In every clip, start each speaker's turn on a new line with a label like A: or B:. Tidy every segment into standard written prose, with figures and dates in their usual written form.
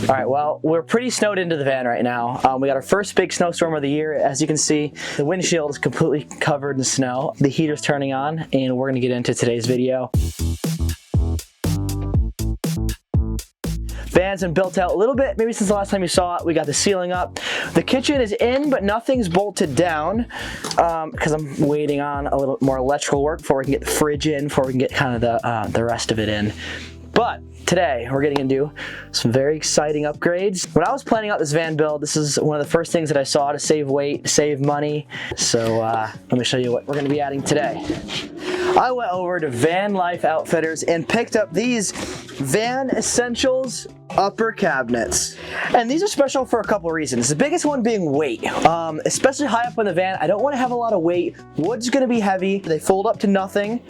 A: All right, well, we're pretty snowed into the van right now. We got our first big snowstorm of the year. As you can see, the windshield is completely covered in snow. The heater's turning on, and we're gonna get into today's video. Van's been built out a little bit, maybe since the last time you saw it. We got the ceiling up. The kitchen is in, but nothing's bolted down because I'm waiting on a little more electrical work before we can get the fridge in, before we can get kind of the rest of it in. But today, we're getting into some very exciting upgrades. When I was planning out this van build, this is one of the first things that I saw to save weight, save money. So let me show you what we're gonna be adding today. I went over to Vanlife Outfitters and picked up these Van Essentials upper cabinets. And these are special for a couple of reasons. The biggest one being weight. Especially high up in the van, I don't wanna have a lot of weight. Wood's gonna be heavy. They fold up to nothing,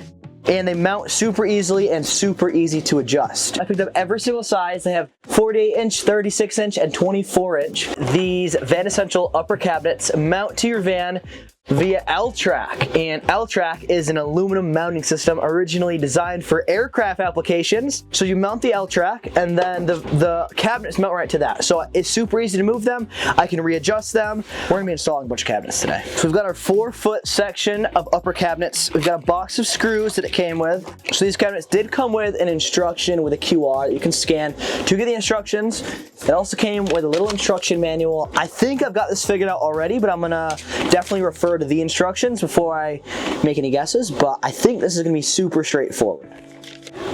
A: and they mount super easily and super easy to adjust. I picked up every single size. They have 48-inch, 36-inch, and 24-inch. These Van Essential upper cabinets mount to your van via L-Track, and L-Track is an aluminum mounting system originally designed for aircraft applications. So you mount the L-Track, and then the cabinets mount right to that. So it's super easy to move them. I can readjust them. We're gonna be installing a bunch of cabinets today. So we've got our 4-foot section of upper cabinets. We've got a box of screws that it came with. So these cabinets did come with an instruction with a QR that you can scan to get the instructions. It also came with a little instruction manual. I think I've got this figured out already, but I'm gonna definitely refer to the instructions before I make any guesses, but I think this is gonna be super straightforward.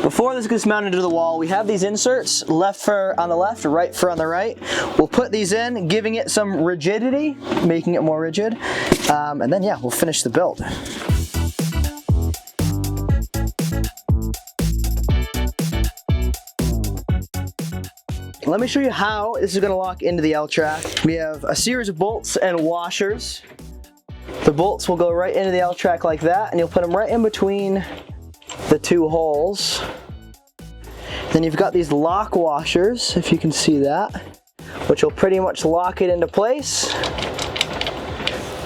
A: Before this gets mounted to the wall, we have these inserts, left for on the left, right for on the right. We'll put these in, giving it some rigidity, making it more rigid, and then yeah, we'll finish the build. Let me show you how this is gonna lock into the L-Track. We have a series of bolts and washers. The bolts will go right into the L-Track like that, and you'll put them right in between the two holes. Then you've got these lock washers, if you can see that, which will pretty much lock it into place.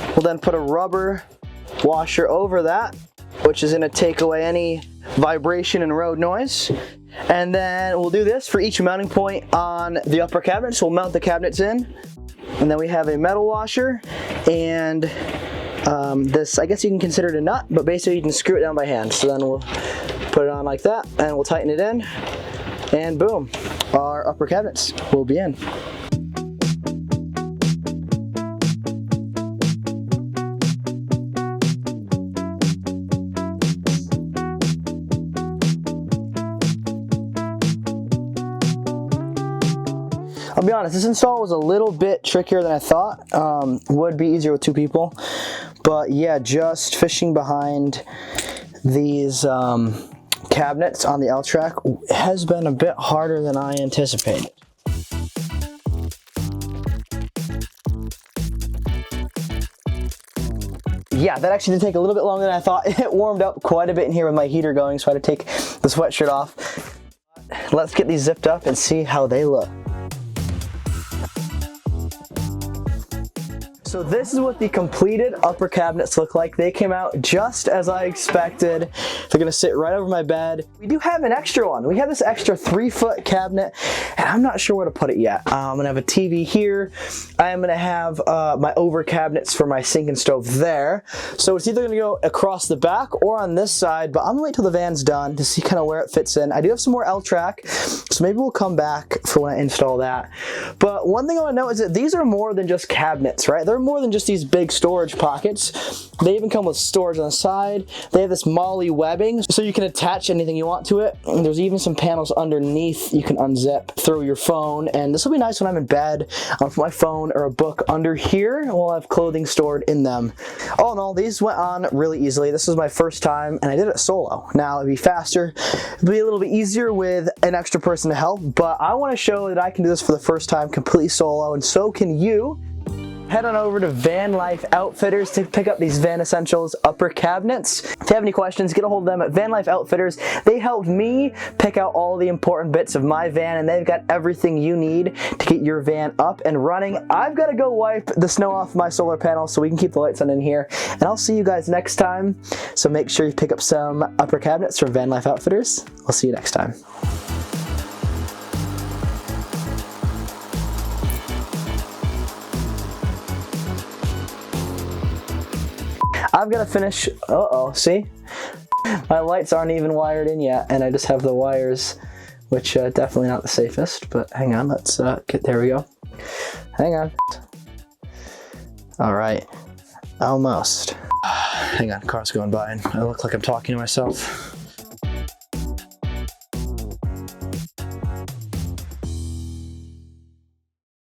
A: We'll then put a rubber washer over that, which is gonna take away any vibration and road noise. And then we'll do this for each mounting point on the upper cabinet. So we'll mount the cabinets in, and then we have a metal washer, and this, I guess you can consider it a nut, but basically you can screw it down by hand. So then we'll put it on like that, and we'll tighten it in, and boom, our upper cabinets will be in. I'll be honest, this install was a little bit trickier than I thought. Would be easier with 2 people. But yeah, just fishing behind these cabinets on the L-Track has been a bit harder than I anticipated. Yeah, that actually did take a little bit longer than I thought. It warmed up quite a bit in here with my heater going, so I had to take the sweatshirt off. Let's get these zipped up and see how they look. So this is what the completed upper cabinets look like. They came out just as I expected. They're gonna sit right over my bed. We do have an extra one. We have this extra 3-foot cabinet, and I'm not sure where to put it yet. I'm gonna have a TV here. I am gonna have my over cabinets for my sink and stove there. So it's either gonna go across the back or on this side, but I'm gonna wait till the van's done to see kind of where it fits in. I do have some more L-Track, so maybe we'll come back for when I install that. But one thing I wanna note is that these are more than just cabinets, right? They're more than just these big storage pockets. They even come with storage on the side. They have this MOLLE webbing, so you can attach anything you want to it. And there's even some panels underneath you can unzip, throw your phone, and this will be nice when I'm in bed. I'll put my phone or a book under here, and we'll have clothing stored in them. All in all, these went on really easily. This was my first time, and I did it solo. Now, it'd be faster, it'd be a little bit easier with an extra person to help, but I want to show that I can do this for the first time completely solo, and so can you. Head on over to Vanlife Outfitters to pick up these Van Essentials upper cabinets. If you have any questions, get a hold of them at Vanlife Outfitters. They helped me pick out all the important bits of my van, and they've got everything you need to get your van up and running. I've got to go wipe the snow off my solar panel so we can keep the lights on in here, and I'll see you guys next time. So make sure you pick up some upper cabinets from Vanlife Outfitters. I'll see you next time. I've got to finish, uh-oh, see? My lights aren't even wired in yet, and I just have the wires, which definitely not the safest, but hang on, let's get, there we go. Hang on. All right, almost. Hang on, car's going by, and I look like I'm talking to myself.